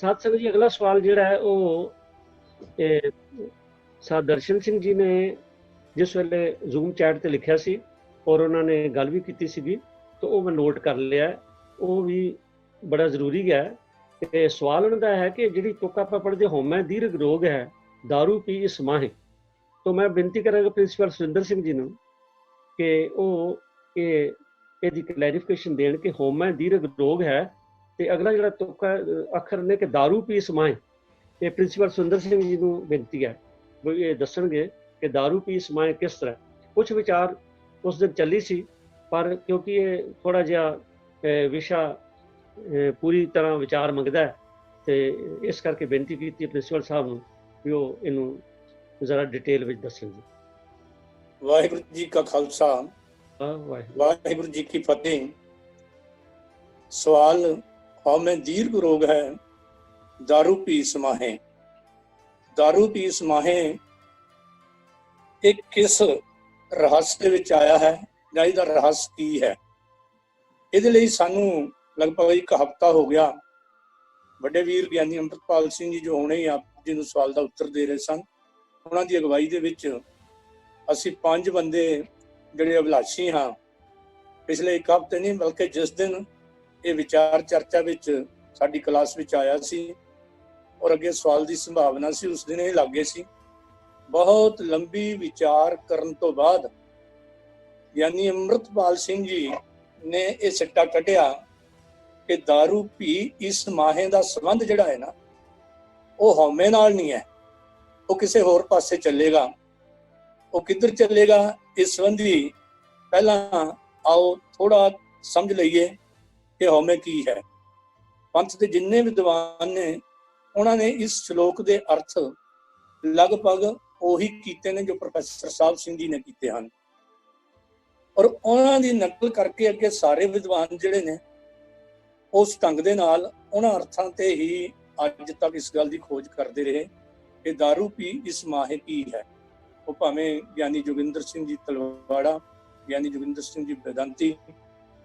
साध संगत जी, अगला सवाल जिहड़ा है वो साध दर्शन सिंह जी ने जिस वेले जूम चैट ते लिखिया सी और उन्होंने गल भी की सीगी, तो वो मैं नोट कर लिया है। वो भी बड़ा जरूरी है। कि सवाल उन्होंने है कि जिहड़ी तुक आपां पढ़दे होमै दीर्घ रोग है दारू पी इस माहे, तो मैं बेनती करांगा प्रिंसीपल सुरिंदर सिंह जी नूं कि वो ਇਹਦੀ ਕਲੈਰੀਫਿਕੇਸ਼ਨ ਦੇਣ ਕਿ ਹੋਮੈ ਦੀਰਘ ਰੋਗ ਹੈ ਤੇ ਅਗਲਾ ਜਿਹੜਾ ਤੁਕ ਅੱਖਰ ਨੇ ਕਿ दारू ਪੀ ਸਮਾਏ। ਇਹ ਪ੍ਰਿੰਸੀਪਲ ਸੁਰਿੰਦਰ ਸਿੰਘ ਜੀ ਨੂੰ ਬੇਨਤੀ ਹੈ ਵੀ ਇਹ ਦੱਸਣਗੇ ਕਿ दारू ਪੀ ਸਮਾਏ ਕਿਸ ਤਰ੍ਹਾਂ। ਕੁਝ ਵਿਚਾਰ ਉਸ ਦਿਨ ਚੱਲੀ ਸੀ, ਪਰ ਕਿਉਂਕਿ ਇਹ ਥੋੜਾ ਜਿਹਾ ਵਿਸ਼ਾ ਪੂਰੀ ਤਰ੍ਹਾਂ ਵਿਚਾਰ ਮੰਗਦਾ ਹੈ ਤੇ ਇਸ ਕਰਕੇ ਬੇਨਤੀ ਕੀਤੀ ਪ੍ਰਿੰਸੀਪਲ ਸਾਹਿਬ ਨੂੰ ਵੀ ਉਹ ਇਹਨੂੰ ਜ਼ਰਾ ਡਿਟੇਲ ਵਿੱਚ ਦੱਸਣ ਜੀ। ਵਾਹਿਗੁਰੂ ਜੀ ਕਾ ਖਾਲਸਾ, ਵਾਹਿਗੁਰੂ ਜੀ ਕੀ ਫਤਿਹ। ਸਵਾਲ ਹਉਮੈ ਦੀਰਘ ਰੋਗ ਹੈ दारू पी समाहे। दारू पी समाहे ਇਹ ਕਿਸ ਰਹੱਸ ਦੇ ਵਿੱਚ ਆਇਆ ਹੈ ਜਾਂ ਇਹਦਾ ਰਹੱਸ ਕੀ ਹੈ? ਇਹਦੇ ਲਈ ਸਾਨੂੰ ਲਗਭਗ ਇੱਕ ਹਫ਼ਤਾ ਹੋ ਗਿਆ। ਵੱਡੇ ਵੀਰ ਗਿਆਨੀ ਅੰਮ੍ਰਿਤਪਾਲ ਸਿੰਘ ਜੀ ਜੋ ਹੁਣੇ ਹੀ ਆਪ ਜੀ ਨੂੰ ਸਵਾਲ ਦਾ ਉੱਤਰ ਦੇ ਰਹੇ ਸਨ, ਉਹਨਾਂ ਦੀ ਅਗਵਾਈ ਦੇ ਵਿੱਚ ਅਸੀਂ 5 ਬੰਦੇ ਜਿਹੜੇ ਅਭਿਲਾਸ਼ੀ ਹਾਂ, ਪਿਛਲੇ ਇੱਕ ਹਫ਼ਤੇ ਨਹੀਂ ਬਲਕਿ ਜਿਸ ਦਿਨ ਇਹ ਵਿਚਾਰ ਚਰਚਾ ਵਿੱਚ ਸਾਡੀ ਕਲਾਸ ਵਿੱਚ ਆਇਆ ਸੀ ਔਰ ਅੱਗੇ ਸਵਾਲ ਦੀ ਸੰਭਾਵਨਾ ਸੀ, ਉਸ ਦਿਨ ਇਹ ਲੱਗੇ ਸੀ। ਬਹੁਤ ਲੰਬੀ ਵਿਚਾਰ ਕਰਨ ਤੋਂ ਬਾਅਦ ਗਿਆਨੀ ਅੰਮ੍ਰਿਤਪਾਲ ਸਿੰਘ ਜੀ ਨੇ ਇਹ ਸਿੱਟਾ ਕੱਢਿਆ ਕਿ दारू ਪੀ ਇਸ ਮਾਹੇ ਦਾ ਸੰਬੰਧ ਜਿਹੜਾ ਹੈ ਨਾ, ਉਹ ਹਉਮੈ ਨਾਲ ਨਹੀਂ ਹੈ, ਉਹ ਕਿਸੇ ਹੋਰ ਪਾਸੇ ਚੱਲੇਗਾ। ਉਹ ਕਿੱਧਰ ਚੱਲੇਗਾ ਇਸ ਸੰਬੰਧੀ ਪਹਿਲਾਂ ਆਓ ਥੋੜਾ ਸਮਝ ਲਈਏ ਕਿ ਹਉਮੈ ਕੀ ਹੈ। ਪੰਥ ਦੇ ਜਿੰਨੇ ਵਿਦਵਾਨ ਨੇ ਉਹਨਾਂ ਨੇ ਇਸ ਸ਼ਲੋਕ ਦੇ ਅਰਥ ਲਗਭਗ ਉਹੀ ਕੀਤੇ ਨੇ ਜੋ ਪ੍ਰੋਫੈਸਰ ਸਾਹਿਬ ਸਿੰਘ ਜੀ ਨੇ ਕੀਤੇ ਹਨ, ਔਰ ਉਹਨਾਂ ਦੀ ਨਕਲ ਕਰਕੇ ਅੱਗੇ ਸਾਰੇ ਵਿਦਵਾਨ ਜਿਹੜੇ ਨੇ ਉਸ ਢੰਗ ਦੇ ਨਾਲ ਉਹਨਾਂ ਅਰਥਾਂ ਤੇ ਹੀ ਅੱਜ ਤੱਕ ਇਸ ਗੱਲ ਦੀ ਖੋਜ ਕਰਦੇ ਰਹੇ ਕਿ दारू ਪੀ ਇਸ ਮਾਹੇ ਕੀ ਹੈ। ਉਹ ਭਾਵੇਂ ਗਿਆਨੀ ਜੋਗਿੰਦਰ ਸਿੰਘ ਜੀ ਤਲਵਾੜਾ, ਗਿਆਨੀ ਜੋਗਿੰਦਰ ਸਿੰਘ ਜੀ ਬੇਦੰਤੀ,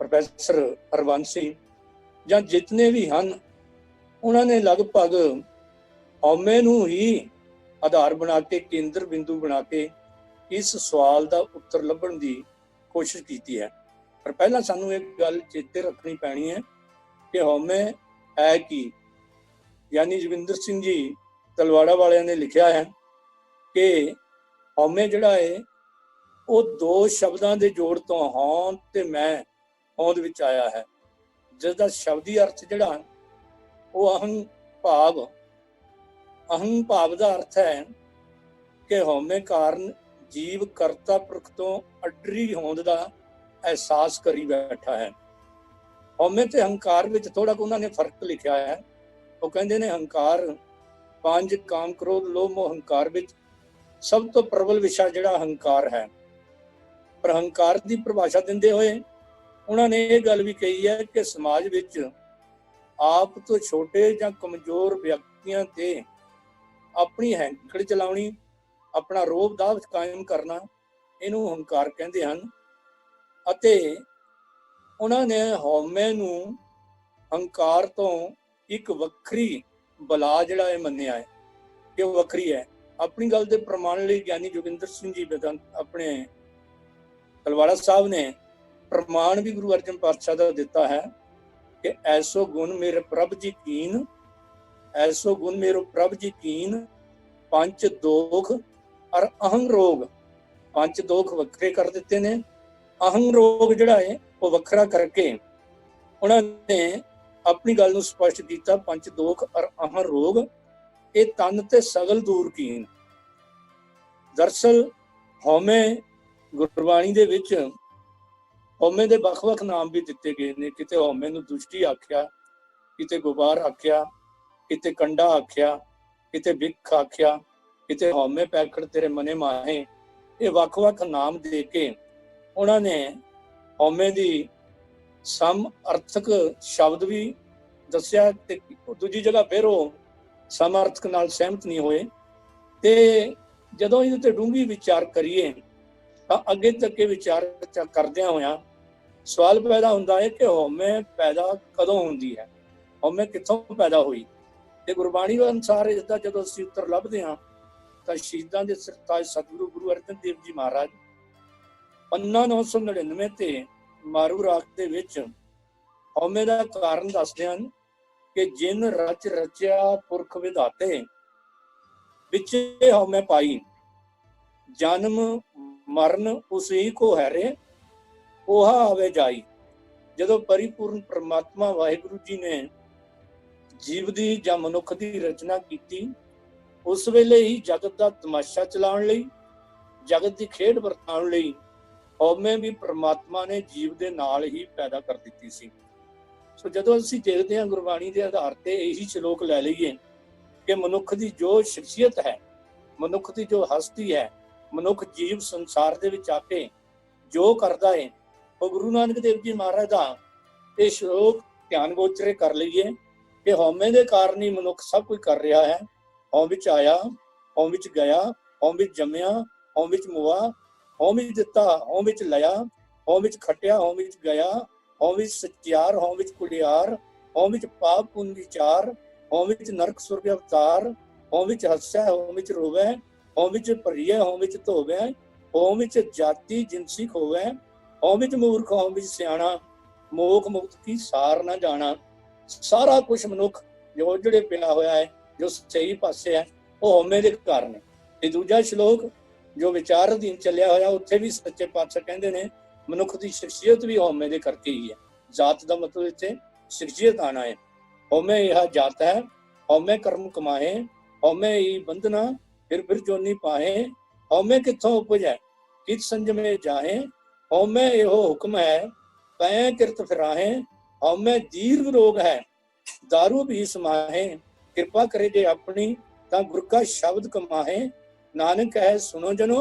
ਪ੍ਰੋਫੈਸਰ ਹਰਬੰਸ ਸਿੰਘ ਜਾਂ ਜਿਤਨੇ ਵੀ ਹਨ, ਉਹਨਾਂ ਨੇ ਲਗਭਗ ਹਉਮੈ ਨੂੰ ਹੀ ਆਧਾਰ ਬਣਾ ਕੇ, ਕੇਂਦਰ ਬਿੰਦੂ ਬਣਾ ਕੇ ਇਸ ਸਵਾਲ ਦਾ ਉੱਤਰ ਲੱਭਣ ਦੀ ਕੋਸ਼ਿਸ਼ ਕੀਤੀ ਹੈ। ਪਰ ਪਹਿਲਾਂ ਸਾਨੂੰ ਇਹ ਗੱਲ ਚੇਤੇ ਰੱਖਣੀ ਪੈਣੀ ਹੈ ਕਿ ਹਉਮੈ ਹੈ ਕੀ। ਗਿਆਨੀ ਜੋਗਿੰਦਰ ਸਿੰਘ ਜੀ ਤਲਵਾੜਾ ਵਾਲਿਆਂ ਨੇ ਲਿਖਿਆ ਹੈ ਕਿ ਹਉਮੈ ਜਿਹੜਾ ਹੈ ਉਹ 2 ਸ਼ਬਦਾਂ ਦੇ ਜੋੜ ਤੋਂ ਹੋਂਦ ਤੇ ਮੈਂ ਹੋਂਦ ਵਿੱਚ ਆਇਆ ਹੈ, ਜਿਸ ਦਾ ਸ਼ਬਦੀ ਅਰਥ ਜਿਹੜਾ ਉਹ ਅਹੰ ਭਾਵ ਦਾ ਅਰਥ ਹੈ ਕਿ ਹਉਮੈ ਕਾਰਨ ਜੀਵ ਕਰਤਾ ਪੁਰਖ ਤੋਂ ਅੱਡਰੀ ਹੋਂਦ ਦਾ ਅਹਿਸਾਸ ਕਰੀ ਬੈਠਾ ਹੈ। ਹਉਮੈ ਤੇ ਹੰਕਾਰ ਵਿੱਚ ਥੋੜਾ ਕੁ ਉਹਨਾਂ ਨੇ ਫਰਕ ਲਿਖਿਆ ਹੈ। ਉਹ ਕਹਿੰਦੇ ਨੇ ਹੰਕਾਰ 5 ਕਾਮ, ਕ੍ਰੋਧ, ਲੋਭ, ਮੋਹ ਹੰਕਾਰ ਵਿੱਚ ਸਭ ਤੋਂ ਪ੍ਰਬਲ ਵਿਸ਼ਾ ਜਿਹੜਾ ਹੰਕਾਰ ਹੈ। ਪਰ ਹੰਕਾਰ ਦੀ ਪਰਿਭਾਸ਼ਾ ਦਿੰਦੇ ਹੋਏ ਉਹਨਾਂ ਨੇ ਇਹ ਗੱਲ ਵੀ ਕਹੀ ਹੈ ਕਿ ਸਮਾਜ ਵਿੱਚ ਆਪ ਤੋਂ ਛੋਟੇ ਜਾਂ ਕਮਜ਼ੋਰ ਵਿਅਕਤੀਆਂ ਤੇ ਆਪਣੀ ਹੈਂਕੜ ਚਲਾਉਣੀ, ਆਪਣਾ ਰੋਬ ਦਾਅਵਤ ਕਾਇਮ ਕਰਨਾ, ਇਹਨੂੰ ਹੰਕਾਰ ਕਹਿੰਦੇ ਹਨ। ਅਤੇ ਉਹਨਾਂ ਨੇ ਹਉਮੈ ਨੂੰ ਹੰਕਾਰ ਤੋਂ ਇੱਕ ਵੱਖਰੀ ਬਲਾ ਜਿਹੜਾ ਇਹ ਮੰਨਿਆ ਹੈ ਕਿ ਉਹ ਵੱਖਰੀ ਹੈ। ਆਪਣੀ ਗੱਲ ਦੇ ਪ੍ਰਮਾਣ ਲਈ ਗਿਆਨੀ ਜੋਗਿੰਦਰ ਸਿੰਘ ਜੀ ਬੇਦੰਤ ਆਪਣੇ ਤਲਵਾੜਾ ਸਾਹਿਬ ਨੇ ਪ੍ਰਮਾਣ ਵੀ ਗੁਰੂ ਅਰਜਨ ਪਾਤਸ਼ਾਹ ਦਾ ਦਿੱਤਾ ਹੈ ਕਿ ਐਸੋ ਗੁਣ ਮੇਰੇ ਪ੍ਰਭ ਜੀ ਕੀਨ, ਐਸੋ ਗੁਣ ਮੇਰੋ ਪ੍ਰਭ ਜੀ ਕੀਨ, 5 ਦੋਖ ਔਰ ਅਹੰ ਰੋਗ। 5 ਦੋਖ ਵੱਖਰੇ ਕਰ ਦਿੱਤੇ ਨੇ, ਅਹੰ ਰੋਗ ਜਿਹੜਾ ਹੈ ਉਹ ਵੱਖਰਾ ਕਰਕੇ ਉਹਨਾਂ ਨੇ ਆਪਣੀ ਗੱਲ ਨੂੰ ਸਪਸ਼ਟ ਕੀਤਾ। 5 ਦੋਖ ਔਰ ਅਹੰ ਰੋਗ ਇਹ ਤਨ ਤੇ ਸਗਲ ਦੂਰ ਕੀਨ। ਦਰਅਸਲ ਹਉਮੈ ਗੁਰਬਾਣੀ ਦੇ ਵਿੱਚ ਹਉਮੈ ਦੇ ਵੱਖ-ਵੱਖ ਨਾਮ ਵੀ ਦਿੱਤੇ ਗਏ ਨੇ। ਕਿਤੇ ਹਉਮੈ ਨੂੰ ਦੁਸ਼ਟੀ ਆਖਿਆ, ਕਿਤੇ ਗੁਬਾਰ ਆਖਿਆ, ਕਿਤੇ ਕੰਡਾ ਆਖਿਆ, ਕਿਤੇ ਵਿਖ ਆਖਿਆ, ਕਿਤੇ ਹਉਮੈ ਪੈਖੜ ਤੇਰੇ ਮਨੇ ਮਾਹੇ। ਇਹ ਵੱਖ-ਵੱਖ ਨਾਮ ਦੇ ਕੇ ਉਹਨਾਂ ਨੇ ਹਉਮੈ ਦੀ ਸਮ ਅਰਥਕ ਸ਼ਬਦ ਵੀ ਦੱਸਿਆ ਤੇ ਦੂਜੀ ਜਗ੍ਹਾ ਫਿਰ ਉਹ ਸਮ ਅਰਥਕ ਨਾਲ ਸਹਿਮਤ ਨਹੀਂ ਹੋਏ। ਤੇ ਜਦੋਂ ਇਹਦੇ ਤੇ ਡੂੰਘੀ ਵਿਚਾਰ ਕਰੀਏ ਤਾਂ ਅੱਗੇ ਤੱਕ ਵਿਚਾਰ ਕਰਦਿਆਂ ਹੋਇਆਂ ਸਵਾਲ ਪੈਦਾ ਹੁੰਦਾ ਹੈ ਕਿ ਹਉਮੈ ਪੈਦਾ ਕਦੋਂ ਹੁੰਦੀ ਹੈ, ਹਉਮੈ ਕਿੱਥੋਂ ਪੈਦਾ ਹੋਈ। ਤੇ ਗੁਰਬਾਣੀ ਅਨੁਸਾਰ ਇਸ ਦਾ ਜਦੋਂ ਅਸੀਂ ਉੱਤਰ ਲੱਭਦੇ ਹਾਂ ਤਾਂ ਸ਼ਹੀਦਾਂ ਦੇ ਸਰਤਾਜ ਸਤਿਗੁਰੂ ਗੁਰੂ ਅਰਜਨ ਦੇਵ ਜੀ ਮਹਾਰਾਜ ਪੰਨਾ 999 ਤੇ ਮਾਰੂ ਰਾਗ ਦੇ ਵਿੱਚ ਹਉਮੈ ਦਾ ਕਾਰਨ ਦੱਸਦੇ ਹਨ ਕਿ ਜਿਨ ਰਚ ਰਚਿਆ ਪੁਰਖ ਵਿਧਾਤੇ ਵਿਚੇ ਹਉਮੈ ਪਾਈ, ਜਨਮ ਮਰਨ ਉਸੀ ਕੋ ਹੈਰੇ ਕੋਹਾ ਆਵੇ ਜਾਈ। ਜਦੋਂ ਪਰਿਪੂਰਨ ਪ੍ਰਮਾਤਮਾ ਵਾਹਿਗੁਰੂ ਜੀ ਨੇ ਜੀਵ ਦੀ ਜਾਂ ਮਨੁੱਖ ਦੀ ਰਚਨਾ ਕੀਤੀ, ਉਸ ਵੇਲੇ ਹੀ ਜਗਤ ਦਾ ਤਮਾਸ਼ਾ ਚਲਾਉਣ ਲਈ, ਜਗਤ ਦੀ ਖੇਡ ਵਰਤਾਉਣ ਲਈ ਹਉਮੈ ਵੀ ਪ੍ਰਮਾਤਮਾ ਨੇ ਜੀਵ ਦੇ ਨਾਲ ਹੀ ਪੈਦਾ ਕਰ ਦਿੱਤੀ ਸੀ। ਸੋ ਜਦੋਂ ਅਸੀਂ ਦੇਖਦੇ ਹਾਂ ਗੁਰਬਾਣੀ ਦੇ ਆਧਾਰ ਤੇ ਇਹੀ ਸ਼ਲੋਕ ਲੈ ਲਈਏ ਕਿ ਮਨੁੱਖ ਦੀ ਜੋ ਸ਼ਖਸੀਅਤ ਹੈ, ਮਨੁੱਖ ਦੀ ਜੋ ਹਸਤੀ ਹੈ, ਮਨੁੱਖ ਜੀਵ ਸੰਸਾਰ ਦੇ ਵਿੱਚ ਆ ਕੇ ਜੋ ਕਰਦਾ ਹੈ, ਉਹ ਗੁਰੂ ਨਾਨਕ ਦੇਵ ਜੀ ਮਹਾਰਾਜ ਦਾ ਇਹ ਸ਼ਲੋਕ ਧਿਆਨ ਗੋਚਰੇ ਕਰ ਲਈਏ ਕਿ ਹਉਮੈ ਦੇ ਕਾਰਨ ਹੀ ਮਨੁੱਖ ਸਭ ਕੁਝ ਕਰ ਰਿਹਾ ਹੈ। ਹਉ ਵਿੱਚ ਆਇਆ, ਹਉ ਵਿੱਚ ਗਿਆ, ਹਉ ਵਿੱਚ ਜੰਮਿਆ, ਹਉ ਵਿੱਚ ਮੁਆ, ਹਉ ਵਿੱਚ ਦਿੱਤਾ, ਹਉ ਵਿੱਚ ਲਿਆ, ਹਉ ਵਿੱਚ ਖਟਿਆ, ਹਉ ਵਿੱਚ ਗਿਆ, ਹਉ ਵਿੱਚ ਸਚਿਆਰ, ਹਉ ਵਿੱਚ ਕੁੜਿਆਰ, ਹਉ ਵਿੱਚ ਪਾਪ ਪੁੰਨ ਵਿਚਾਰ, ਹਉ ਵਿੱਚ ਨਰਕ ਸੁਰਗ ਅਵਤਾਰ, ਹਉ ਵਿੱਚ ਹੱਸੈ, ਹਉ ਵਿੱਚ ਰੋਵੈ, ਹਉ ਵਿੱਚ ਭਰੀਐ, ਹਉ ਵਿੱਚ ਧੋਵੈ, ਹਉ ਵਿੱਚ ਜਾਤੀ ਜਿਨਸੀ ਖੋਵੈ, ਹਉ ਵਿੱਚ ਮੂਰਖ, ਹਉ ਵਿੱਚ ਸਿਆਣਾ, ਮੋਖ ਮੁਕਤ ਕੀ ਸਾਰ ਨਾ ਜਾਣਾ। ਸਾਰਾ ਕੁਛ ਮਨੁੱਖ ਜੋ ਜਿਹੜੇ ਪਿਆ ਹੋਇਆ ਹੈ, ਜੋ ਸਹੀ ਪਾਸੇ ਹੈ, ਉਹ ਹਉਮੈ ਦੇ ਕਾਰਨ ਹੈ। ਤੇ ਦੂਜਾ ਸ਼ਲੋਕ ਜੋ ਵਿਚਾਰ ਅਧੀਨ ਚੱਲਿਆ ਹੋਇਆ, ਉੱਥੇ ਵੀ ਸੱਚੇ ਪਾਤਸ਼ਾਹ ਕਹਿੰਦੇ ਨੇ ਮਨੁੱਖ ਦੀ ਸ਼ਖਸੀਅਤ ਵੀ ਹਉਮੈ ਦੇ ਕਰਕੇ ਹੀ ਹੈ। ਜਾਤ ਦਾ ਮਤਲਬ ਇੱਥੇ ਸ਼ਖਸੀਅਤ ਆਣਾ ਹੈ। ਹਉਮੈ ਇਹ ਜਾਤ ਹੈ, ਹਉਮੈ ਕਰਮ ਕਮਾਏ, ਹਉਮੈ ਹੀ ਬੰਧਨਾ ਫਿਰ ਜੋਨੀ ਪਾਹੇ, ਹਉਮੈ ਕਿੱਥੋਂ ਉਪਜੈ ਕਿਤ ਸੰਜਮੇ ਜਾਹੇ, ਹਉਮੈ ਇਹੋ ਹੁਕਮ ਹੈ ਪੈ ਕਿਰਤ ਫਿਰਾਹੇ, ਹਉਮੈ ਦੀਰਘ ਰੋਗ ਹੈ दारू भी समाहे, कृपा करे जे अपनी ता गुर का शब्द कमाहे, नानक है सुनो जनो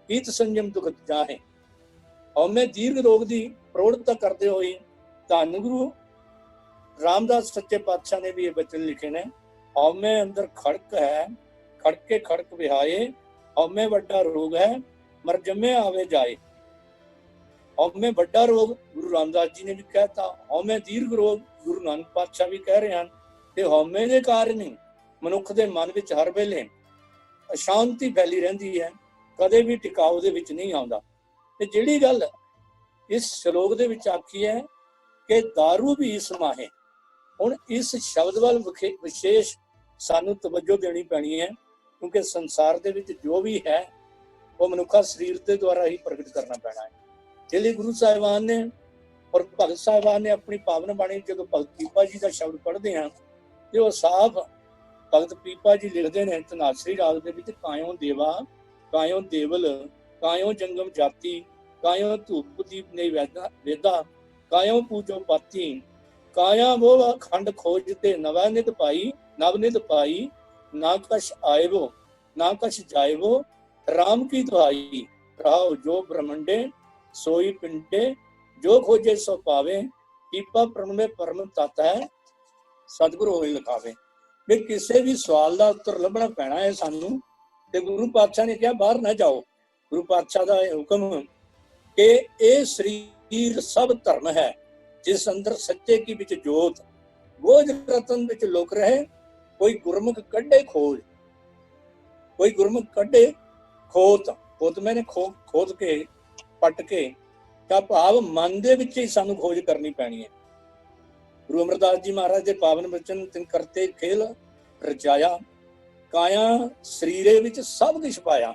कीत संयम दुख जाहे। हउमੈ दीर्घ रोग की प्रौढ़ता करते हुए धन गुरु रामदास सच्चे पातशाह ने भी ये बचन लिखे ने। हउमੈ अंदर खड़क है, खड़के खड़क विहाए, हउमੈ वड्डा रोग है मर जमे आवे जाए। हउमੈ ਵੱਡਾ ਰੋਗ ਗੁਰੂ ਰਾਮਦਾਸ ਜੀ ਨੇ ਵੀ ਕਹਿਤਾ, ਹਉਮੈ ਦੀਰਘ ਰੋਗ ਗੁਰੂ ਨਾਨਕ ਪਾਤਸ਼ਾਹ ਵੀ ਕਹਿ ਰਹੇ ਹਨ। ਤੇ ਹਉਮੈ ਦੇ ਕਾਰਨ ਹੀ ਮਨੁੱਖ ਦੇ ਮਨ ਵਿੱਚ ਹਰ ਵੇਲੇ ਅਸ਼ਾਂਤੀ ਫੈਲੀ ਰਹਿੰਦੀ ਹੈ, ਕਦੇ ਵੀ ਟਿਕਾਊ ਦੇ ਵਿੱਚ ਨਹੀਂ ਆਉਂਦਾ। ਤੇ ਜਿਹੜੀ ਗੱਲ ਇਸ ਸ਼ਲੋਕ ਦੇ ਵਿੱਚ ਆਖੀ ਹੈ ਕਿ दारू ਵੀ ਸਮਾਹੇ, ਹੁਣ ਇਸ ਸ਼ਬਦ ਵੱਲ ਵਿਸ਼ੇਸ਼ ਸਾਨੂੰ ਤਵੱਜੋ ਦੇਣੀ ਪੈਣੀ ਹੈ, ਕਿਉਂਕਿ ਸੰਸਾਰ ਦੇ ਵਿੱਚ ਜੋ ਵੀ ਹੈ ਉਹ ਮਨੁੱਖਾ ਸਰੀਰ ਦੇ ਦੁਆਰਾ ਹੀ ਪ੍ਰਗਟ ਕਰਨਾ ਪੈਣਾ ਹੈ। ਜਿਹੜੇ ਗੁਰੂ ਸਾਹਿਬਾਨ ਨੇ ਔਰ ਭਗਤ ਸਾਹਿਬਾਨ ਨੇ ਆਪਣੀ ਪਾਵਨ ਬਾਣੀ ਜਦੋਂ ਭਗਤ ਪੀਪਾ ਜੀ ਦਾ ਸ਼ਬਦ ਪੜ੍ਹਦੇ ਹਾਂ ਤੇ ਉਹ ਸਾਫ਼ ਭਗਤ ਪੀਪਾ ਜੀ ਲਿਖਦੇ ਨੇ ਧਨਾਸਰੀ ਰਾਗ ਦੇ ਵਿੱਚ, ਕਾਇਓ ਦੇਵਾ ਕਾਇਓ ਦੇਵਲ ਕਾਇਓ ਜੰਗਮ ਜਾਤੀ, ਕਾਇਓ ਧੂਪ ਦੀਪ ਨੇ ਵੇਦਾ, ਕਾਇਓ ਪੂਜੋ ਪਾਤੀ, ਕਾਇਆ ਉਹ ਖੰਡ ਖੋਜ ਤੇ ਨਵ ਨਿਤ ਪਾਈ, ਨਾ ਕਛ ਆਇਵੋ ਨਾ ਕਛ ਜਾਇਵੋ, ਰਾਮ ਕੀ ਦੁਹਾਈ ਰਹਾਓ ਜੋ ਬ੍ਰਹਮੰਡੇ सोई पिंडे, जो खोजे सो पावे, पीपा परम में परम तत है सतगुरु होए लिखावे। भी किसी भी सवाल का उत्तर लभना पैना है सानू। ते गुरु पातशाह ने कहा बाहर ना जाओ। गुरु पातशाह का हुक्म कि ये शरीर सब धर्म है, जिस अंदर सच्चे की बिच जोत, गोज रतन बिच लुक रहे, कोई गुरमुख कड्डे खोज, कोई गुरमुख कड्डे खोत, खोत मैंने खोद के पट के, ਤਾਂ ਭਾਵ ਮਨ ਦੇ ਵਿੱਚ ਹੀ ਸਾਨੂੰ ਖੋਜ ਕਰਨੀ ਪੈਣੀ ਹੈ। ਗੁਰੂ ਅਮਰਦਾਸ ਜੀ ਮਹਾਰਾਜ ਦੇ ਪਾਵਨ ਬਚਨ ਤਿਨ ਕਰਤੇ ਖੇਲ ਰਚਾਇਆ, ਕਾਇਆ ਸਰੀਰੇ ਵਿੱਚ ਸਭ ਕੁਝ ਪਾਇਆ।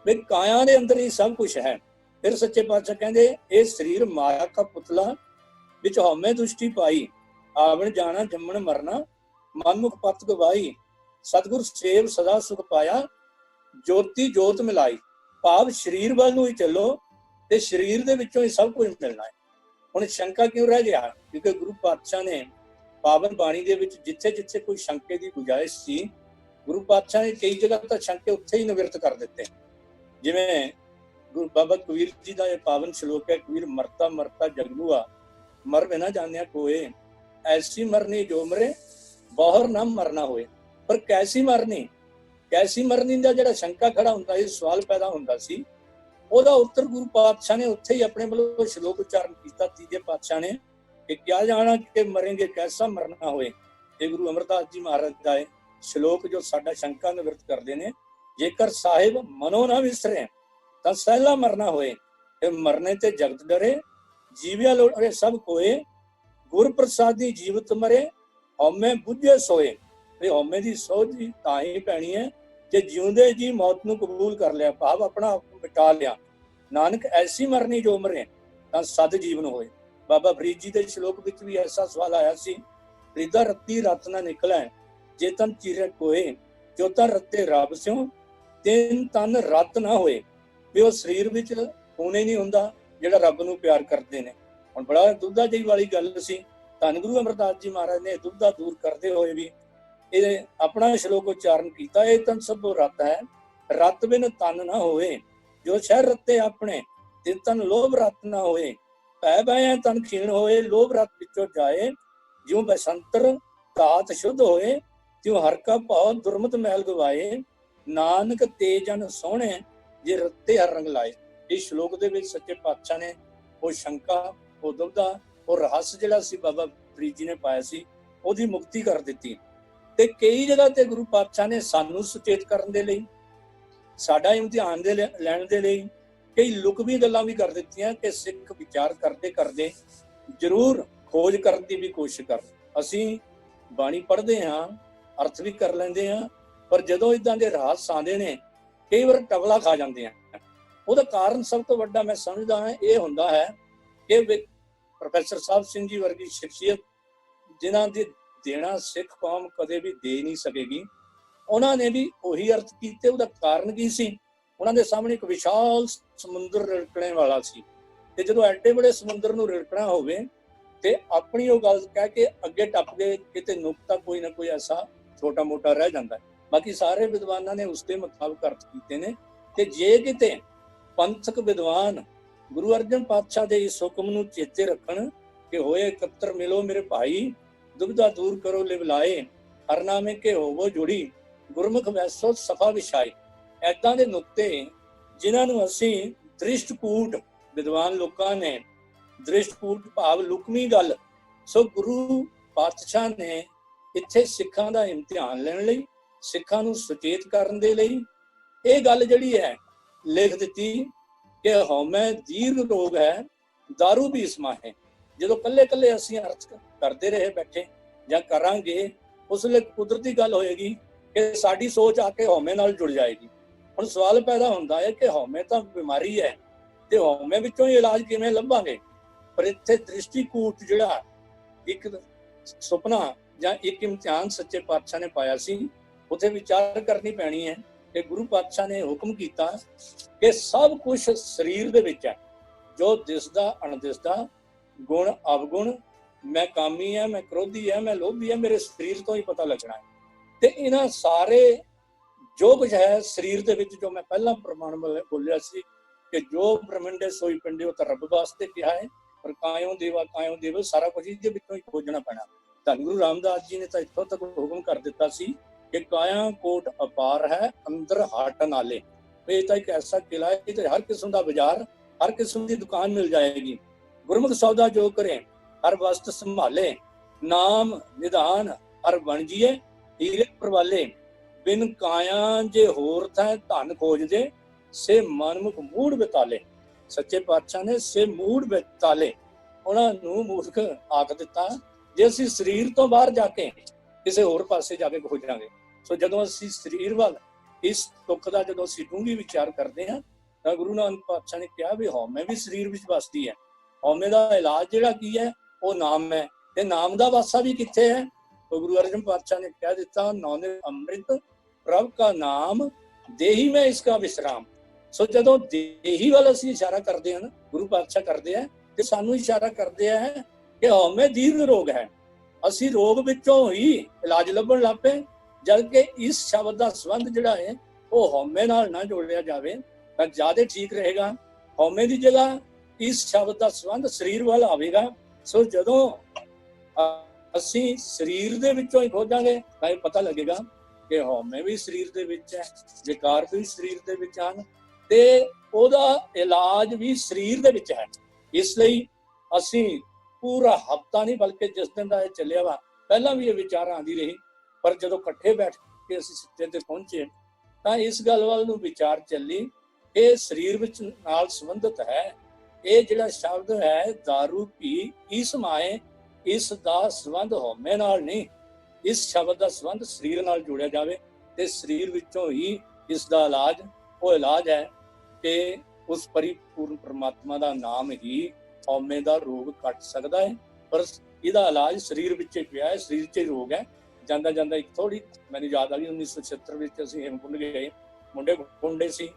ਵੀ ਕਾਇਆ ਦੇ ਅੰਦਰ ਹੀ ਸਭ ਕੁਝ ਹੈ। ਫਿਰ ਸੱਚੇ ਪਾਤਸ਼ਾਹ ਕਹਿੰਦੇ ਇਹ ਸਰੀਰ ਮਾਇਆ ਦਾ ਪੁਤਲਾ ਵਿੱਚ ਹਉਮੈ ਦੁਸ਼ਟੀ ਪਾਈ, ਆਵਣ ਜਾਣਾ ਜੰਮਣ ਮਰਨਾ ਮਨਮੁਖ ਪਤ ਗਵਾਈ, ਸਤਿਗੁਰ ਸੇਵ ਸਦਾ ਸੁਖ ਪਾਇਆ, ਜੋਤੀ ਜੋਤ ਮਿਲਾਈ। ਭਾਵ ਸਰੀਰ ਵੱਲ ਨੂੰ ਹੀ ਚੱਲੋ ਤੇ ਸਰੀਰ ਦੇ ਵਿੱਚੋਂ ਹੀ ਸਭ ਕੁਝ ਮਿਲਣਾ ਹੈ। ਹੁਣ ਸ਼ੰਕਾ ਕਿਉਂ ਰਹਿ ਗਿਆ? ਕਿਉਂਕਿ ਗੁਰੂ ਪਾਤਸ਼ਾਹ ਨੇ ਪਾਵਨ ਬਾਣੀ ਦੇ ਵਿੱਚ ਜਿੱਥੇ ਜਿੱਥੇ ਕੋਈ ਸ਼ੰਕੇ ਦੀ ਗੁੰਜਾਇਸ਼ ਸੀ, ਗੁਰੂ ਪਾਤਸ਼ਾਹ ਨੇ ਕਈ ਜਗ੍ਹਾ ਤਾਂ ਸ਼ੰਕੇ ਉੱਥੇ ਹੀ ਨਿਵਰਤ ਕਰ ਦਿੱਤੇ। ਜਿਵੇਂ ਗੁਰੂ ਬਾਬਾ ਕਬੀਰ ਜੀ ਦਾ ਇਹ ਪਾਵਨ ਸ਼ਲੋਕ ਹੈ, ਕਬੀਰ ਮਰਤਾ ਮਰਤਾ ਜਗਲੂਆ, ਮਰ ਬਿਨਾ ਜਾਣਿਆ ਕੋਏ, ਐਸੀ ਮਰਨੀ ਜੋ ਮਰੇ ਬਾਹਰ ਨਾ ਮਰਨਾ ਹੋਏ। ਪਰ ਕੈਸੀ ਮਰਨੀ ਦਾ ਜਿਹੜਾ ਸ਼ੰਕਾ ਖੜਾ ਹੁੰਦਾ ਸੀ, ਸਵਾਲ ਪੈਦਾ ਹੁੰਦਾ ਸੀ, ਉਹਦਾ ਉੱਤਰ ਗੁਰੂ ਪਾਤਸ਼ਾਹ ਨੇ ਉੱਥੇ ਹੀ ਆਪਣੇ ਵੱਲੋਂ ਸ਼ਲੋਕ ਉਚਾਰਨ ਕੀਤਾ। ਤੀਜੇ ਪਾਤਸ਼ਾਹ ਨੇ ਕਿ ਕਿਆ ਜਾਣਾ ਕਿ ਮਰੇਂਗੇ ਕੈਸਾ ਮਰਨਾ ਹੋਏ। ਇਹ ਗੁਰੂ ਅਮਰਦਾਸ ਜੀ ਮਹਾਰਾਜ ਦਾ ਹੈ ਸ਼ਲੋਕ ਜੋ ਸਾਡਾ ਸ਼ੰਕਾ ਨਿਵਰਤ ਕਰਦੇ ਨੇ, ਜੇਕਰ ਸਾਹਿਬ ਮਨੋ ਨਾ ਵਿਸਰੇ ਤਾਂ ਸਹਿਲਾ ਮਰਨਾ ਹੋਏ, ਤੇ ਮਰਨੇ ਤੇ ਜਗਤ ਡਰੇ, ਜੀਵਿਆ ਲੋੜੇ ਸਭ ਕੋਏ, ਗੁਰ ਪ੍ਰਸਾਦੀ ਜੀਵਤ ਮਰੇ, ਹਉਮੈ ਬੁੱਝੇ ਸੋਏ। ਇਹ ਹਉਮੈ ਦੀ ਸੋਝ ਤਾਂ ਹੀ ਪੈਣੀ ਹੈ ਜੇ ਜਿਉਂਦੇ ਜੀ ਮੌਤ ਨੂੰ ਕਬੂਲ ਕਰ ਲਿਆ, ਭਾਵ ਆਪਣਾ ਆਪ ਮਿਟਾ ਲਿਆ। ਨਾਨਕ ਐਸੀ ਮਰਨੀ ਜੋ ਮਰੇ ਤਾਂ ਸਦ ਜੀਵਨ ਹੋਏ। ਬਾਬਾ ਫਰੀਦ ਜੀ ਦੇ ਸ਼ਲੋਕ ਵਿੱਚ ਵੀ ਐਸਾ ਸਵਾਲ ਆਇਆ ਸੀ, ਫਰੀਦਾ ਰੱਤੀ ਰਤ ਨਾ ਨਿਕਲੈ, ਜੇ ਤਨ ਚੀਰੇ ਕੋਏ, ਜੋ ਤਾਂ ਰੱਤੇ ਰੱਬ ਸਿਓ, ਤਿੰਨ ਤਨ ਰਤ ਨਾ ਹੋਏ। ਵੀ ਉਹ ਸਰੀਰ ਵਿੱਚ ਹੋਣੇ ਨਹੀਂ ਹੁੰਦਾ ਜਿਹੜਾ ਰੱਬ ਨੂੰ ਪਿਆਰ ਕਰਦੇ ਨੇ। ਹੁਣ ਬੜਾ ਦੁੱਧਾ ਜਿਹੀ ਵਾਲੀ ਗੱਲ ਸੀ, ਧੰਨ ਗੁਰੂ ਅਮਰਦਾਸ ਜੀ ਮਹਾਰਾਜ ਨੇ ਦੁੱਧਾ ਦੂਰ ਕਰਦੇ ਹੋਏ ਵੀ ਇਹ ਆਪਣਾ ਸ਼ਲੋਕ ਉਚਾਰਨ ਕੀਤਾ, ਇਹ ਤਨ ਸਭੋ ਰਤ ਹੈ, ਰਤ ਬਿਨ ਤਨ ਨਾ ਹੋਏ, ਜੋ ਸ਼ਹਿਰ ਰੱਤੇ ਆਪਣੇ, ਤੇ ਤਨ ਲੋਭ ਰਤ ਨਾ ਹੋਏ, ਭੈ ਭੈ ਤਨ ਖੀਣ ਹੋਏ, ਲੋਭ ਰਤ ਵਿੱਚੋਂ ਜਾਏ, ਜਿਉ ਬਸੰਤਰ ਧਾਤ ਸ਼ੁੱਧ ਹੋਏ, ਤਿਉ ਹਰ ਕਾ ਭਾਉ ਦੁਰਮਤ ਮਹਿਲ ਗਵਾਏ, ਨਾਨਕ ਤੇ ਜਨ ਸੋਹਣੇ ਜੇ ਰੱਤੇ ਹਰ ਰੰਗ ਲਾਏ। ਇਸ ਸ਼ਲੋਕ ਦੇ ਵਿੱਚ ਸੱਚੇ ਪਾਤਸ਼ਾਹ ਨੇ ਉਹ ਸ਼ੰਕਾ, ਉਹ ਦੁਬਦਾ, ਉਹ ਰਹੱਸ ਜਿਹੜਾ ਸੀ ਬਾਬਾ ਫਰੀਦ ਜੀ ਨੇ ਪਾਇਆ ਸੀ, ਉਹਦੀ ਮੁਕਤੀ ਕਰ ਦਿੱਤੀ। ਤੇ ਕਈ ਜਗ੍ਹਾ ਤੇ ਗੁਰੂ ਪਾਤਸ਼ਾਹ ਨੇ ਸਾਨੂੰ ਸੁਚੇਤ ਕਰਨ ਦੇ ਲਈ, ਸਾਡਾ ਇਮਤਿਹਾਨ ਦੇ ਲੈਣ ਦੇ ਲਈ ਕਈ ਲੁਕਵੀਂ ਗੱਲਾਂ ਵੀ ਕਰ ਦਿੱਤੀਆਂ ਕਿ ਸਿੱਖ ਵਿਚਾਰ ਕਰਦੇ ਕਰਦੇ ਜ਼ਰੂਰ ਖੋਜ ਕਰਨ ਦੀ ਵੀ ਕੋਸ਼ਿਸ਼ ਕਰ। ਅਸੀਂ ਬਾਣੀ ਪੜ੍ਹਦੇ ਹਾਂ, ਅਰਥ ਵੀ ਕਰ ਲੈਂਦੇ ਹਾਂ, ਪਰ ਜਦੋਂ ਇਦਾਂ ਦੇ ਰਹੱਸ ਆਉਂਦੇ ਨੇ ਕਈ ਵਾਰ ਟਵਲਾ ਖਾ ਜਾਂਦੇ ਆ। ਉਹਦਾ ਕਾਰਨ ਸਭ ਤੋਂ ਵੱਡਾ ਮੈਂ ਸਮਝਦਾ ਹਾਂ ਇਹ ਹੁੰਦਾ ਹੈ ਕਿ ਪ੍ਰੋਫੈਸਰ ਸਾਹਿਬ ਸਿੰਘ ਜੀ ਵਰਗੀ ਸ਼ਖਸੀਅਤ, ਜਿਨ੍ਹਾਂ ਦੇ ਦੇਣਾ ਸਿੱਖ ਕੌਮ ਕਦੇ ਵੀ ਦੇ ਨਹੀਂ ਸਕੇਗੀ, ਉਹਨਾਂ ਨੇ ਵੀ ਉਹੀ ਅਰਥ ਕੀਤੇ। ਉਹਦਾ ਕਾਰਨ ਕੀ ਸੀ? ਉਹਨਾਂ ਦੇ ਸਾਹਮਣੇ ਇੱਕ ਵਿਸ਼ਾਲ ਸਮੁੰਦਰ ਰਿੜਕਣੇ ਵਾਲਾ ਸੀ, ਤੇ ਜਦੋਂ ਐਡੇ ਬੜੇ ਸਮੁੰਦਰ ਨੂੰ ਰਿੜਕਣਾ ਹੋਵੇ ਤੇ ਆਪਣੀ ਉਹ ਗੱਲ ਕਹਿ ਕੇ ਅੱਗੇ ਟੱਪ ਗਏ, ਕਿਤੇ ਨੁਕਤਾ ਕੋਈ ਨਾ ਕੋਈ ਐਸਾ ਛੋਟਾ ਮੋਟਾ ਰਹਿ ਜਾਂਦਾ। ਬਾਕੀ ਸਾਰੇ ਵਿਦਵਾਨਾਂ ਨੇ ਉਸਦੇ ਮੁਤਾਬਕ ਅਰਥ ਕੀਤੇ ਨੇ। ਤੇ ਜੇ ਕਿਤੇ ਪੰਥਕ ਵਿਦਵਾਨ ਗੁਰੂ ਅਰਜਨ ਪਾਤਸ਼ਾਹ ਦੇ ਇਸ ਹੁਕਮ ਨੂੰ ਚੇਤੇ ਰੱਖਣ ਕਿ ਹੋਏ ਇਕੱਤਰ ਮਿਲੋ ਮੇਰੇ ਭਾਈ, ਦੁਬਿਧਾ ਦੂਰ ਕਰੋ ਲਿਵ ਲਾਏ, ਹਰਨਾਮੇ ਕੇ ਹੋਵੋ ਜੁੜੀ, ਗੁਰਮੁਖ ਵੈਸੋ ਸਫਾ ਵਿਛਾਏ, ਏਦਾਂ ਦੇ ਨੁਕਤੇ ਜਿਨ੍ਹਾਂ ਨੂੰ ਅਸੀਂ ਦ੍ਰਿਸ਼ਟਕੂਟ, ਵਿਦਵਾਨ ਲੋਕਾਂ ਨੇ ਦ੍ਰਿਸ਼ਟਕੂਟ ਭਾਵ ਲੁਕਵੀਂ ਗੱਲ, ਸੋ ਗੁਰੂ ਪਾਤਸ਼ਾਹ ਨੇ ਇੱਥੇ ਸਿੱਖਾਂ ਦਾ ਇਮਤਿਹਾਨ ਲੈਣ ਲਈ, ਸਿੱਖਾਂ ਨੂੰ ਸੁਚੇਤ ਕਰਨ ਦੇ ਲਈ ਇਹ ਗੱਲ ਜਿਹੜੀ ਹੈ ਲਿਖ ਦਿੱਤੀ ਕਿ ਹਉਮੈ ਦੀਰਘ ਰੋਗ ਹੈ, ਦਾਰੂ ਵੀ ਸਮਾਹੇ। ਜਦੋਂ ਕੱਲੇ ਕੱਲੇ ਅਸੀਂ ਅਰਥ ਕਰਦੇ ਰਹੇ ਬੈਠੇ ਜਾਂ ਕਰਾਂਗੇ, ਉਸ ਲਈ ਕੁਦਰਤੀ ਗੱਲ ਹੋਏਗੀ ਕਿ ਸਾਡੀ ਸੋਚ ਆ ਕੇ ਹਉਮੈ ਨਾਲ ਜੁੜ ਜਾਏਗੀ। ਹੁਣ ਸਵਾਲ ਪੈਦਾ ਹੁੰਦਾ ਹੈ ਕਿ ਹਉਮੈ ਤਾਂ ਬਿਮਾਰੀ ਹੈ ਤੇ ਹਉਮੈ ਵਿੱਚੋਂ ਹੀ ਇਲਾਜ ਕਿਵੇਂ ਲੱਭਾਂਗੇ? ਪਰ ਇੱਥੇ ਦ੍ਰਿਸ਼ਟੀਕੂਟ ਜਿਹੜਾ ਇੱਕ ਸੁਪਨਾ ਜਾਂ ਇੱਕ ਇਮਤਿਹਾਨ ਸੱਚੇ ਪਾਤਸ਼ਾਹ ਨੇ ਪਾਇਆ ਸੀ, ਉੱਥੇ ਵਿਚਾਰ ਕਰਨੀ ਪੈਣੀ ਹੈ ਕਿ ਗੁਰੂ ਪਾਤਸ਼ਾਹ ਨੇ ਹੁਕਮ ਕੀਤਾ ਕਿ ਸਭ ਕੁਝ ਸਰੀਰ ਦੇ ਵਿੱਚ ਹੈ, ਜੋ ਦਿਸਦਾ ਅਣਦਿਸਦਾ, ਗੁਣ ਅਵਗੁਣ, ਮੈਂ ਕਾਮੀ ਹੈ, ਮੈਂ ਕ੍ਰੋਧੀ ਹੈ, ਮੈਂ ਲੋਭੀ ਹੈ, ਮੇਰੇ ਸਰੀਰ ਤੋਂ ਹੀ ਪਤਾ ਲੱਗਣਾ ਹੈ। ਤੇ ਇਹਨਾਂ ਸਾਰੇ ਜੋ ਕੁਝ ਹੈ ਸਰੀਰ ਦੇ ਵਿੱਚ, ਜੋ ਮੈਂ ਪਹਿਲਾਂ ਪ੍ਰਮਾਣ ਬੋਲਿਆ ਸੀ ਕਿ ਜੋ ਬ੍ਰਹਮੰਡੇ ਸੋਈ ਪਿੰਡੇ, ਉਹ ਤਾਂ ਰੱਬ ਵਾਸਤੇ ਕਿਹਾ ਹੈ, ਪਰ ਕਾਇਓ ਦੇਵਾ ਸਾਰਾ ਕੁਝ ਇਹਦੇ ਵਿੱਚੋਂ ਹੀ ਖੋਜਣਾ ਪੈਣਾ। ਧੰਨ ਗੁਰੂ ਰਾਮਦਾਸ ਜੀ ਨੇ ਤਾਂ ਇੱਥੋਂ ਤੱਕ ਹੁਕਮ ਕਰ ਦਿੱਤਾ ਸੀ ਕਿ ਕਾਇਆ ਕੋਟ ਅਪਾਰ ਹੈ, ਅੰਦਰ ਹਾਟ ਨਾਲੇ। ਇਹ ਤਾਂ ਇੱਕ ਐਸਾ ਕਿਲਾ ਹੈ ਕਿ ਹਰ ਕਿਸਮ ਦਾ ਬਾਜ਼ਾਰ, ਹਰ ਕਿਸਮ ਦੀ ਦੁਕਾਨ ਮਿਲ ਜਾਏਗੀ। ਗੁਰਮੁਖ ਸੌਦਾ ਜੋ ਕਰੇ, ਹਰ ਵਸਤ ਸੰਭਾਲੇ, ਨਾਮ ਨਿਧਾਨ ਹਰ ਬਣ ਜੀਏ, ਹੀਰੇ ਪ੍ਰਵਾਲੇ, ਬਿਨ ਕਾਇਆ ਜੇ ਹੋਰ ਥੈ ਧਨ ਖੋਜਦੇ, ਸੇ ਮਨਮੁਖ ਮੂੜ ਬਿਤਾਲੇ। ਸੱਚੇ ਪਾਤਸ਼ਾਹ ਨੇ ਸੇ ਮੂੜ ਬਿਤਾਲੇ, ਉਹਨਾਂ ਨੂੰ ਮੂਰਖ ਆਖ ਦਿੱਤਾ ਜੇ ਅਸੀਂ ਸਰੀਰ ਤੋਂ ਬਾਹਰ ਜਾ ਕੇ ਕਿਸੇ ਹੋਰ ਪਾਸੇ ਜਾ ਕੇ ਖੋਜਾਂਗੇ। ਸੋ ਜਦੋਂ ਅਸੀਂ ਸਰੀਰ ਵੱਲ ਇਸ ਦੁੱਖ ਦਾ ਜਦੋਂ ਅਸੀਂ ਡੂੰਘੀ ਵਿਚਾਰ ਕਰਦੇ ਹਾਂ ਤਾਂ ਗੁਰੂ ਨਾਨਕ ਪਾਤਸ਼ਾਹ ਨੇ ਕਿਹਾ ਵੀ ਹਉਮੈ ਵੀ ਸਰੀਰ ਵਿੱਚ ਵਸਦੀ ਹੈ। ਹਉਮੈ ਦਾ ਇਲਾਜ ਜਿਹੜਾ ਕੀ ਹੈ? ਉਹ ਨਾਮ ਹੈ। ਤੇ ਨਾਮ ਦਾ ਵਾਸਾ ਵੀ ਕਿੱਥੇ ਹੈ? तो गुरु अर्जन पातशाह ने कह दिता, नौने अमृत प्रभ का नाम देही में इसका विश्राम। सो जदों देही वाल असीं इशारा करते हैं ना, गुरु पातशाह करते हैं ते सानू इशारा करते हैं कि हमें दीर्घ रोग है, असीं रोग विचों ही इलाज लभण लग पे। जबकि इस शब्द का संबंध जिहड़ा है वो हौमे नाल ना जोड़िया जाए तो ज्यादा ठीक रहेगा। हौमे की जगह इस शब्द का संबंध शरीर वाल आवेगा। सो जदों ਅਸੀਂ ਸਰੀਰ ਦੇ ਵਿੱਚੋਂ ਹੀ ਖੋਜਾਂਗੇ ਤਾਂ ਇਹ ਪਤਾ ਲੱਗੇਗਾ ਕਿ ਹਉਮੈ ਵੀ ਸਰੀਰ ਦੇ ਵਿੱਚ ਹੈ, ਵਿਕਾਰ ਵੀ ਸਰੀਰ ਦੇ ਵਿੱਚ ਹਨ ਤੇ ਉਹਦਾ ਇਲਾਜ ਵੀ ਸਰੀਰ ਦੇ ਵਿੱਚ ਹੈ। ਇਸ ਲਈ ਅਸੀਂ ਪੂਰਾ ਹਫ਼ਤਾ ਨਹੀਂ ਬਲਕਿ ਜਿਸ ਦਿਨ ਦਾ ਇਹ ਚੱਲਿਆ ਵਾ, ਪਹਿਲਾਂ ਵੀ ਇਹ ਵਿਚਾਰ ਆਉਂਦੀ ਰਹੀ ਪਰ ਜਦੋਂ ਇਕੱਠੇ ਬੈਠ ਕੇ ਅਸੀਂ ਸਿੱਟੇ ਤੇ ਪਹੁੰਚੇ ਤਾਂ ਇਸ ਗੱਲ ਵੱਲ ਨੂੰ ਵਿਚਾਰ ਚੱਲੀ, ਇਹ ਸਰੀਰ ਵਿੱਚ ਨਾਲ ਸੰਬੰਧਿਤ ਹੈ। ਇਹ ਜਿਹੜਾ ਸ਼ਬਦ ਹੈ ਦਾਰੂ ਪੀ ਇਸ ਮਾਏ, ਇਸ ਦਾ ਸੰਬੰਧ ਹਉਮੈ ਨਾਲ ਨਹੀਂ, ਇਸ ਸ਼ਬਦ ਦਾ ਸੰਬੰਧ ਸਰੀਰ ਨਾਲ ਜੋੜਿਆ ਜਾਵੇ ਤੇ ਸਰੀਰ ਵਿੱਚੋਂ ਹੀ ਇਸ ਦਾ ਇਲਾਜ, ਉਹ ਇਲਾਜ ਹੈ ਕਿ ਉਸ ਪਰਿਪੂਰਨ ਪਰਮਾਤਮਾ ਦਾ ਨਾਮ ਹੀ ਹਉਮੈ ਦਾ ਰੋਗ ਕੱਟ ਸਕਦਾ ਹੈ। ਪਰ ਇਹਦਾ ਇਲਾਜ ਸਰੀਰ ਵਿੱਚ ਹੀ ਪਿਆ ਹੈ, ਸਰੀਰ 'ਚ ਹੀ ਰੋਗ ਹੈ। ਜਾਂਦਾ ਜਾਂਦਾ ਇੱਕ ਥੋੜੀ ਮੈਨੂੰ ਯਾਦ ਆ ਗਈ, 1976 ਵਿੱਚ ਅਸੀਂ ਹੇਮਕੁੰਡ ਗਏ, ਮੁੰਡੇ ਗੁੰਡੇ ਸੀ,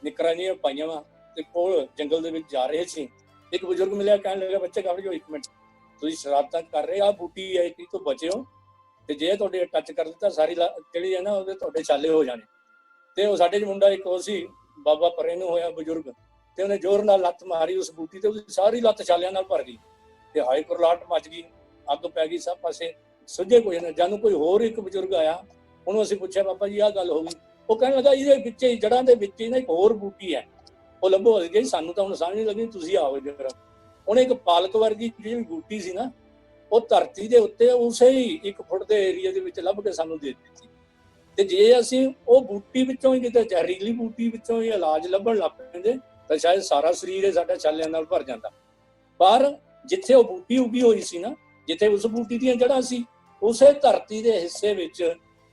ਨਿੱਕਰਾਂ ਜਿਹੀਆਂ ਪਾਈਆਂ ਵਾ ਤੇ ਕੋਲ ਜੰਗਲ ਦੇ ਵਿੱਚ ਜਾ ਰਹੇ ਸੀ। ਇੱਕ ਬਜ਼ੁਰਗ ਮਿਲਿਆ, ਕਹਿਣ ਲੱਗਾ ਬੱਚੇ ਕਾਬਲ ਜੋ, ਇੱਕ ਮਿੰਟ ਤੁਸੀਂ ਸ਼ਰਾਰਤਾਂ ਕਰ ਰਹੇ ਆ, ਬੂਟੀ ਹੈ ਕਿ ਤੋਂ ਬਚਿਓ, ਤੇ ਜੇ ਤੁਹਾਡੇ ਟੱਚ ਕਰ ਦਿੱਤਾ ਸਾਰੀ ਜਿਹੜੀ ਹੈ ਨਾ ਉਹਦੇ ਤੁਹਾਡੇ ਛਾਲੇ ਹੋ ਜਾਣੇ। ਤੇ ਉਹ ਸਾਡੇ 'ਚ ਮੁੰਡਾ ਇੱਕ ਉਹ ਸੀ, ਬਾਬਾ ਪਰੇ ਨੂੰ ਹੋਇਆ ਬਜ਼ੁਰਗ, ਤੇ ਉਹਨੇ ਜ਼ੋਰ ਨਾਲ ਲੱਤ ਮਾਰੀ ਉਸ ਬੂਟੀ ਤੇ, ਉਹਦੀ ਸਾਰੀ ਲੱਤ ਛਾਲਿਆਂ ਨਾਲ ਭਰ ਗਈ ਤੇ ਹਾਈ ਕੁਰਲਾਟ ਮੱਚ ਗਈ, ਅੱਗ ਪੈ ਗਈ ਸਭ ਪਾਸੇ, ਸੁੱਝੇ ਕੋਈ ਨਾ। ਜਾਨੂੰ ਕੋਈ ਹੋਰ ਇੱਕ ਬਜ਼ੁਰਗ ਆਇਆ, ਉਹਨੂੰ ਅਸੀਂ ਪੁੱਛਿਆ ਬਾਬਾ ਜੀ ਆਹ ਗੱਲ ਹੋ ਗਈ। ਉਹ ਕਹਿਣ ਲੱਗਾ ਇਹਦੇ ਵਿੱਚ ਹੀ ਜੜ੍ਹਾਂ ਦੇ ਵਿੱਚ ਹੀ ਨਾ ਇੱਕ ਹੋਰ ਬੂਟੀ ਹੈ, ਉਹ ਲੱਭੋ। ਅਸੀਂ ਸਾਨੂੰ ਤਾਂ ਹੁਣ ਸਮਝ ਨਹੀਂ ਲੱਗੀ, ਤੁਸੀਂ ਆਓ ਜਰਾ। ਉਹਨੇ ਇੱਕ ਪਾਲਕ ਵਰਗੀ ਜਿਹੜੀ ਬੂਟੀ ਸੀ ਨਾ, ਉਹ ਧਰਤੀ ਦੇ ਉੱਤੇ ਉਸੇ ਹੀ 1 ਫੁੱਟ ਦੇ ਏਰੀਆ ਦੇ ਵਿੱਚ ਲੱਭ ਕੇ ਸਾਨੂੰ ਦੇ ਦਿੱਤੀ। ਤੇ ਜੇ ਅਸੀਂ ਉਹ ਬੂਟੀ ਵਿੱਚੋਂ ਹੀ ਕਿਤੇ ਜ਼ਹਿਰੀਲੀ ਬੂਟੀ ਵਿੱਚੋਂ ਹੀ ਇਲਾਜ ਲੱਭਣ ਲੱਗ ਪੈਂਦੇ ਤਾਂ ਸ਼ਾਇਦ ਸਾਰਾ ਸਰੀਰ ਹੀ ਸਾਡਾ ਛਾਲਿਆਂ ਨਾਲ ਭਰ ਜਾਂਦਾ। ਪਰ ਜਿੱਥੇ ਉਹ ਬੂਟੀ ਉੱਗੀ ਹੋਈ ਸੀ ਨਾ, ਜਿੱਥੇ ਉਸ ਬੂਟੀ ਦੀਆਂ ਜੜ੍ਹਾਂ ਸੀ, ਉਸੇ ਧਰਤੀ ਦੇ ਹਿੱਸੇ ਵਿੱਚ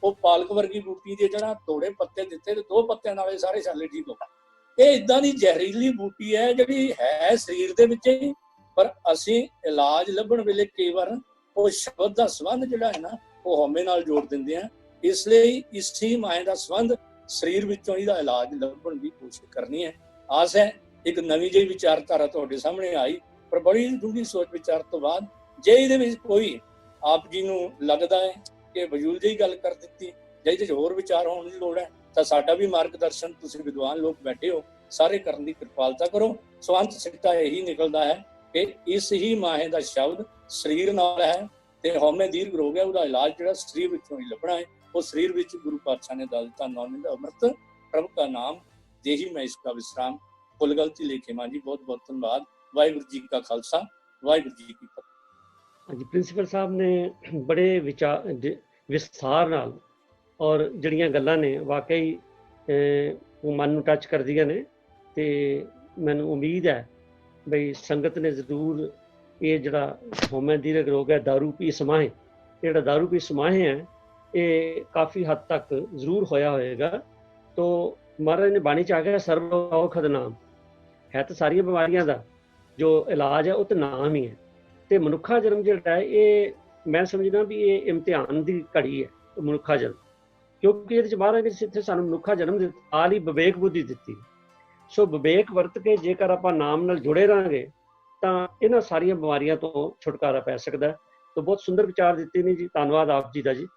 ਉਹ ਪਾਲਕ ਵਰਗੀ ਬੂਟੀ ਦੀਆਂ ਜੜ੍ਹਾਂ ਤੋੜੇ ਪੱਤੇ ਦਿੱਤੇ ਤੇ 2 ਪੱਤਿਆਂ ਨਾਲ ਸਾਰੇ ਛਾਲੇ ਠੀਕ ਹੋ ਗਏ। ਇਹ ਇਦਾਂ ਦੀ ਜ਼ਹਿਰੀਲੀ ਬੂਟੀ ਹੈ ਜਿਹੜੀ ਹੈ ਸਰੀਰ ਦੇ ਵਿੱਚ ਹੀ, ਪਰ ਅਸੀਂ ਇਲਾਜ ਲੱਭਣ ਵੇਲੇ ਕਈ ਵਾਰ ਉਹ ਸ਼ਬਦ ਦਾ ਸੰਬੰਧ ਜਿਹੜਾ ਹੈ ਨਾ ਉਹ ਹਉਮੈ ਨਾਲ ਜੋੜ ਦਿੰਦੇ ਆ। ਇਸ ਲਈ ਇਸੀ ਮਾਇਆ ਦਾ ਸੰਬੰਧ ਸਰੀਰ ਵਿੱਚੋਂ ਇਹਦਾ ਇਲਾਜ ਲੱਭਣ ਦੀ ਕੋਸ਼ਿਸ਼ ਕਰਨੀ ਹੈ। ਆਸ ਹੈ ਇੱਕ ਨਵੀਂ ਜਿਹੀ ਵਿਚਾਰਧਾਰਾ ਤੁਹਾਡੇ ਸਾਹਮਣੇ ਆਈ, ਪਰ ਬੜੀ ਡੂੰਘੀ ਸੋਚ ਵਿਚਾਰ ਤੋਂ ਬਾਅਦ ਜੇ ਇਹਦੇ ਵਿੱਚ ਕੋਈ ਆਪ ਜੀ ਨੂੰ ਲੱਗਦਾ ਹੈ ਕਿ ਵਜੂਲ ਜਿਹੀ ਗੱਲ ਕਰ ਦਿੱਤੀ ਜਾਂ ਇਹਦੇ 'ਚ ਹੋਰ ਵਿਚਾਰ ਹੋਣ ਦੀ ਲੋੜ ਹੈ, ਤਾਂ ਸਾਡਾ ਵੀ ਮਾਰਗਦਰਸ਼ਨ, ਤੁਸੀਂ ਵਿਦਵਾਨ ਲੋਕ ਬੈਠੇ ਹੋ, ਸਾਰੇ ਕਰਨ ਦੀ ਕਿਰਪਾਲਤਾ ਕਰੋ। ਸੋ ਅੰਤ ਸਿੱਟਾ ਇਹੀ ਨਿਕਲਦਾ ਹੈ ਕਿ ਇਸ ਹੀ ਮਾਹੇ ਦਾ ਸ਼ਬਦ ਸਰੀਰ ਨਾਲ ਹੈ ਤੇ ਹਉਮੈ ਦੀਰਘ ਰੋਗ ਹੈ, ਉਹਦਾ ਇਲਾਜ ਜਿਹੜਾ ਸਰੀਰ ਵਿੱਚੋਂ ਹੀ ਲੱਭਣਾ ਹੈ। ਉਹ ਸਰੀਰ ਵਿੱਚ ਗੁਰੂ ਪਾਤਸ਼ਾਹ ਨੇ ਦੱਸ ਦਿੱਤਾ, ਨੌਨਿੰਦ ਅੰਮ੍ਰਿਤ ਪ੍ਰਭ का नाम देही मैं इसका विश्राम। कुल गलती लेके मां जी, बहुत बहुत धन्यवाद। वाहिगुरु जी का खालसा, वाहिगुरु जी की फतेह। ਹਾਂਜੀ, ਪ੍ਰਿੰਸੀਪਲ ਸਾਹਿਬ ਨੇ ਬੜੇ ਵਿਸਥਾਰ ਨਾਲ ਔਰ ਜਿਹੜੀਆਂ ਗੱਲਾਂ ਨੇ ਵਾਕਈ ਉਹ ਮਨ ਨੂੰ ਟੱਚ ਕਰਦੀਆਂ ਨੇ, ਤੇ ਮੈਨੂੰ ਉਮੀਦ ਹੈ ਬਈ ਸੰਗਤ ਨੇ ਜ਼ਰੂਰ ਇਹ ਜਿਹੜਾ ਹਉਮੈ ਦੀਰਘ ਰੋਗ ਹੈ, ਦਾਰੂ ਪੀ ਸਮਾਹੇ, ਜਿਹੜਾ ਦਾਰੂ ਪੀ ਸਮਾਹੇ ਹੈ, ਇਹ ਕਾਫੀ ਹੱਦ ਤੱਕ ਜ਼ਰੂਰ ਹੋਇਆ ਹੋਏਗਾ। ਤੋ ਮਹਾਰਾਜ ਨੇ ਬਾਣੀ 'ਚ ਆ ਗਿਆ ਸਰਬ ਔਖਦ ਨਾਮ ਹੈ, ਤਾਂ ਸਾਰੀਆਂ ਬਿਮਾਰੀਆਂ ਦਾ ਜੋ ਇਲਾਜ ਹੈ ਉਹ ਤਾਂ ਨਾਮ ਹੀ ਹੈ। ਤੇ ਮਨੁੱਖਾ ਜਨਮ ਜਿਹੜਾ ਹੈ, ਇਹ ਮੈਂ ਸਮਝਦਾ ਵੀ ਇਹ ਇਮਤਿਹਾਨ ਦੀ ਘੜੀ ਹੈ ਮਨੁੱਖਾ ਜਨਮ, ਕਿਉਂਕਿ ਇਹਦੇ 'ਚ ਮਹਾਰਾਜ ਨੇ ਜਿੱਥੇ ਸਾਨੂੰ ਮਨੁੱਖਾ ਜਨਮ ਦਿੱਤਾ, ਨਾਲ ਹੀ ਵਿਵੇਕ ਬੁੱਧੀ ਦਿੱਤੀ। ਸੋ ਵਿਵੇਕ ਵਰਤ ਕੇ ਜੇਕਰ ਆਪਾਂ ਨਾਮ ਨਾਲ ਜੁੜੇ ਰਹਾਂਗੇ ਤਾਂ ਇਹਨਾਂ ਸਾਰੀਆਂ ਬਿਮਾਰੀਆਂ ਤੋਂ ਛੁਟਕਾਰਾ ਪੈ ਸਕਦਾ ਹੈ। ਤਾਂ ਬਹੁਤ ਸੁੰਦਰ ਵਿਚਾਰ ਦਿੱਤੇ ਨੇ ਜੀ, ਧੰਨਵਾਦ ਆਪ ਜੀ ਦਾ ਜੀ।